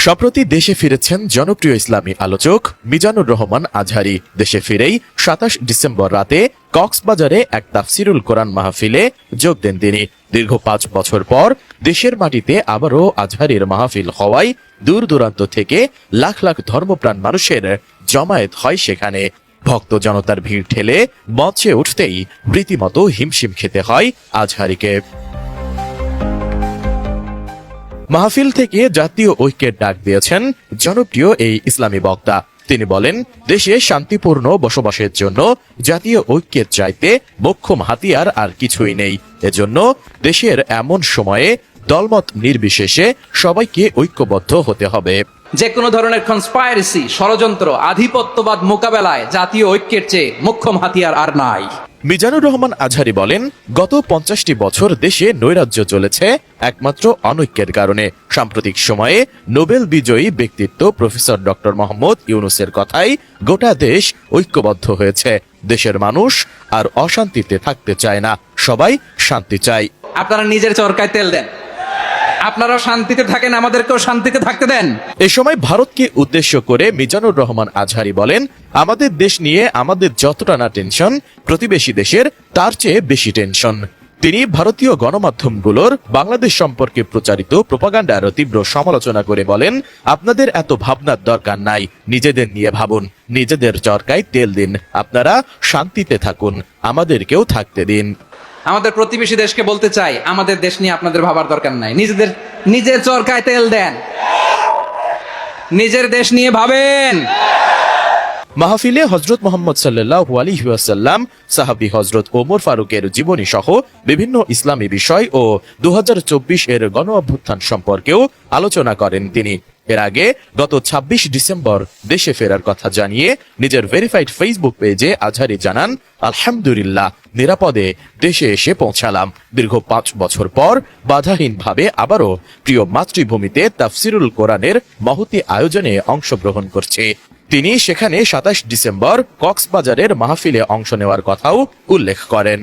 সম্প্রতি দেশে ফিরেছেন জনপ্রিয় ইসলামী আলোচক মিজানুর রহমান আজহারী। দেশে ফিরেই ২৭ ডিসেম্বর রাতে কক্সবাজারে এক তাফসিরুল কোরআন মাহফিলে যোগ দেন তিনি। দীর্ঘ ৫ বছর পর দেশের মাটিতে আবারও আজহারীর মাহফিল হওয়ায় দূর দূরান্ত থেকে লাখ লাখ ধর্মপ্রাণ মানুষের জমায়েত হয় সেখানে। ভক্ত জনতার ভিড় ঠেলে মঞ্চে উঠতেই রীতিমতো হিমশিম খেতে হয় আজহারীকে। মাহফিল থেকে জাতীয় ঐক্যের ডাক দিয়েছেন জনপ্রিয় এই ইসলামী বক্তা। তিনি বলেন, দেশে শান্তিপূর্ণ বসবাসের জন্য জাতীয় ঐক্যের চাইতে মোক্ষম হাতিয়ার আর কিছুই নেই। এজন্য দেশের এমন সময়ে দলমত নির্বিশেষে সবাইকে ঐক্যবদ্ধ হতে হবে। যে কোনো ধরনের কনস্পাইরেসি, ষড়যন্ত্র, আধিপত্যবাদ মোকাবেলায় জাতীয় ঐক্যের চেয়ে মোক্ষম হাতিয়ার আর নাই। মিজানুর রহমান আজহারী বলেন, গত ৫০টি বছর দেশে নৈরাজ্য চলেছে একমাত্র অনৈক্যের কারণে। সাম্প্রতিক সময়ে নোবেল বিজয়ী ব্যক্তিত্ব প্রফেসর ডক্টর মোহাম্মদ ইউনূসের কথাই গোটা দেশ ঐক্যবদ্ধ হয়েছে। দেশের মানুষ আর অশান্তিতে থাকতে চায় না, সবাই শান্তি চায়। আপনারা নিজের চরকায় তেল দেন, আপনারাও শান্তিতে থাকেন, আমাদেরকেও শান্তিতে থাকতে দেন। এ সময় ভারতকে উদ্দেশ্য করে মিজানুর রহমান আজহারী বলেন, আমাদের দেশ নিয়ে আমাদের যতটা না টেনশন, প্রতিবেশী দেশের তার চেয়ে বেশি টেনশন। তিনি ভারতীয় গণমাধ্যমগুলোর বাংলাদেশ সম্পর্কে প্রচারিত প্রোপাগান্ডার তীব্র সমালোচনা করে বলেন, আপনাদের এত ভাবনার দরকার নাই, নিজেদের নিয়ে ভাবুন, নিজেদের চরকায় তেল দিন, আপনারা শান্তিতে থাকুন, আমাদেরকেও থাকতে দিন। আমাদের প্রতিবেশী দেশকে বলতে চাই, আমাদের দেশ নিয়ে আপনাদের ভাবার দরকার নাই, নিজের চরকায় তেল দেন, নিজের দেশ নিয়ে ভাবেন। মাহফিলে হযরত মুহাম্মদ সাল্লাল্লাহু আলাইহি ওয়াসাল্লাম, সাহাবী হযরত ওমর ফারুকের জীবনী সহ বিভিন্ন ইসলামী বিষয় ও ২০২৪ এর গণ অভ্যুত্থান সম্পর্কেও আলোচনা করেন তিনি। এর আগে গত ২৬ ডিসেম্বর দেশে ফেরার কথা জানিয়ে নিজের ভেরিফাইড ফেসবুক পেজে আজহারী জানান, আলহামদুলিল্লাহ, নিরাপদে দেশে এসে পৌঁছালাম। দীর্ঘ ৫ বছর পর বাধাহীনভাবে আবারও প্রিয় মাতৃভূমিতে তাফসিরুল কোরআনের মহতী আয়োজনে অংশগ্রহণ করছে। তিনি সেখানে ২৭ ডিসেম্বর কক্সবাজারের মাহফিলে অংশ নেওয়ার কথাও উল্লেখ করেন।